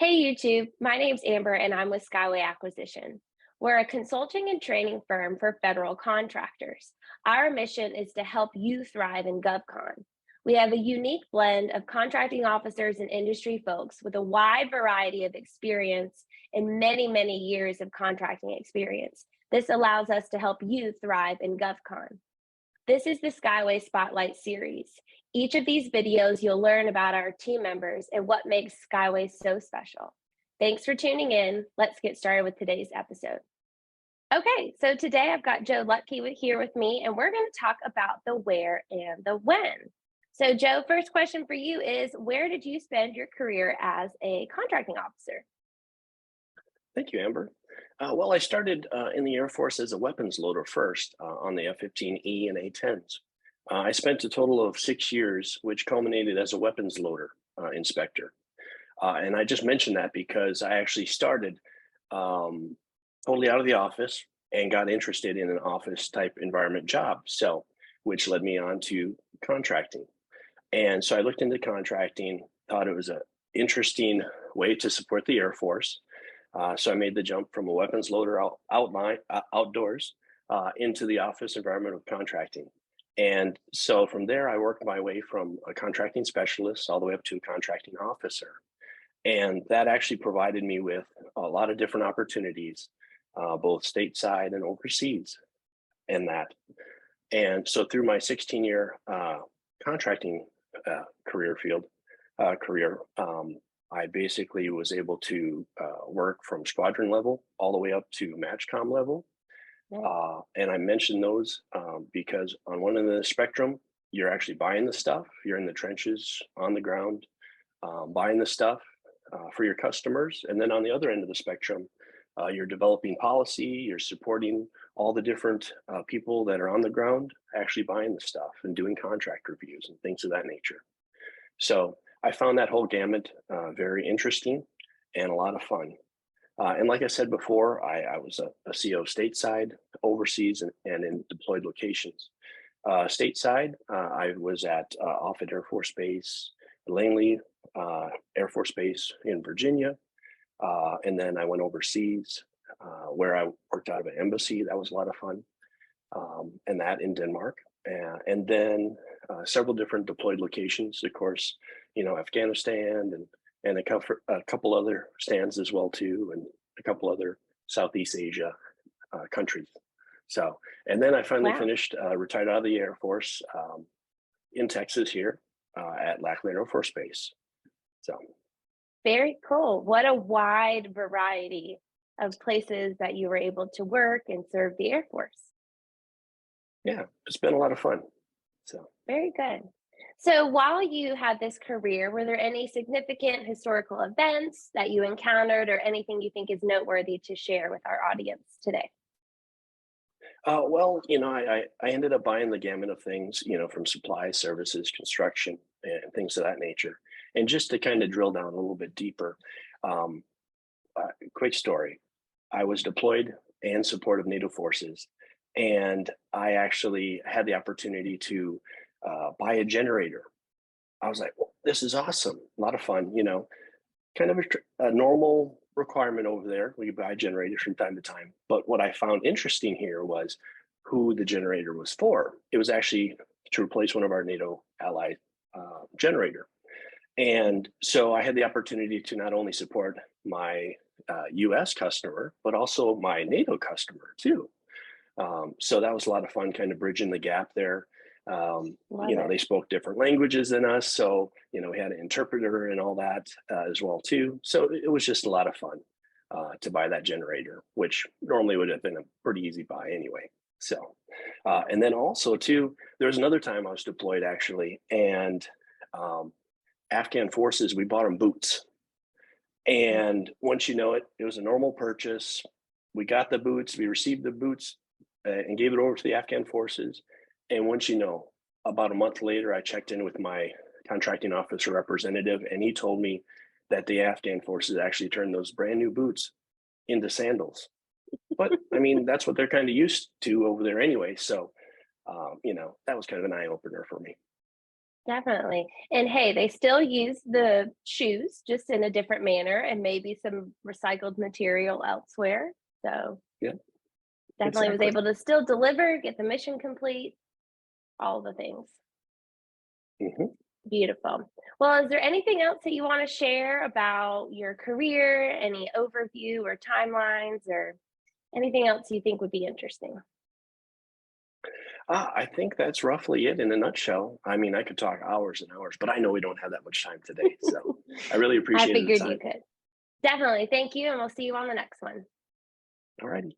Hey YouTube, my name's Amber and I'm with Skyway Acquisition. We're a consulting and training firm for federal contractors. Our mission is to help you thrive in GovCon. We have a unique blend of contracting officers and industry folks with a wide variety of experience and many years of contracting experience. This allows us to help you thrive in GovCon. This is the Skyway Spotlight series. Each of these videos, you'll learn about our team members and what makes Skyway so special. Thanks for tuning in. Let's get started with today's episode. Okay, so today I've got Joe Luetke here with me, and we're going to talk about the where and the when. So Joe, first question for you is, where did you spend your career as a contracting officer? Thank you, Amber. Well, I started in the Air Force as a weapons loader first on the F-15E and A-10s. I spent a total of 6 years, which culminated as a weapons loader inspector. And I just mentioned that because I actually started totally out of the office and got interested in an office type environment job. So, which led me on to contracting. And so I looked into contracting, thought it was an interesting way to support the Air Force. So I made the jump from a weapons loader outdoors into the office environment of contracting. And so from there, I worked my way from a contracting specialist all the way up to a contracting officer. And that actually provided me with a lot of different opportunities, both stateside and overseas in that. And so through my 16-year contracting career, I basically was able to work from squadron level all the way up to matchcom level. And I mentioned those because on one end of the spectrum, you're actually buying the stuff. You're in the trenches on the ground, buying the stuff for your customers. And then on the other end of the spectrum, you're developing policy, you're supporting all the different people that are on the ground, actually buying the stuff and doing contract reviews and things of that nature. So I found that whole gamut very interesting and a lot of fun. And like I said before, I was a CO stateside, overseas, and in deployed locations. Stateside, I was at Offutt Air Force Base, Langley Air Force Base in Virginia. And then I went overseas where I worked out of an embassy. That was a lot of fun. And that in Denmark. And then several different deployed locations, of course, Afghanistan and a couple other stands as well too, and a couple other Southeast Asia countries. So, and then I finally Wow, finished, retired out of the Air Force in Texas here at Lackland Air Force Base. So, very cool. What a wide variety of places that you were able to work and serve the Air Force. yeah, it's been a lot of fun. So. Very good. So while you had this career, were there any significant historical events that you encountered or anything you think is noteworthy to share with our audience today? Well, I ended up buying the gamut of things, from supplies, services, construction, and things of that nature. And just to kind of drill down a little bit deeper, um, quick story. I was deployed and support of NATO forces, and I actually had the opportunity to buy a generator. I was like, well, this is awesome, a lot of fun, kind of a normal requirement over there. We could buy generators from time to time. But what I found interesting here was who the generator was for. It was actually to replace one of our NATO allied generator. And so I had the opportunity to not only support my US customer, but also my NATO customer too. So that was a lot of fun, kind of bridging the gap there. Love it. They spoke different languages than us, so we had an interpreter and all that as well too. So it was just a lot of fun to buy that generator, which normally would have been a pretty easy buy anyway. So, and then also too, there was another time I was deployed actually, and Afghan forces, we bought them boots. And once you know it, it was a normal purchase. We got the boots, we received the boots and gave it over to the Afghan forces. And once you know, about a month later, I checked in with my contracting officer representative, and he told me that the Afghan forces actually turned those brand new boots into sandals. But I mean, that's what they're kind of used to over there anyway. So, that was kind of an eye opener for me. Definitely. And hey, they still use the shoes just in a different manner and maybe some recycled material elsewhere. So Yeah, definitely was exactly. able to still deliver, get the mission complete, all the things. Hmm. Beautiful. Well, is there anything else that you want to share about your career, any overview or timelines, or anything else you think would be interesting? I think that's roughly it in a nutshell. I mean, I could talk hours and hours, but I know we don't have that much time today. So I really I appreciated the figured you time. could. Definitely. Thank you, and we'll see you on the next one. All righty.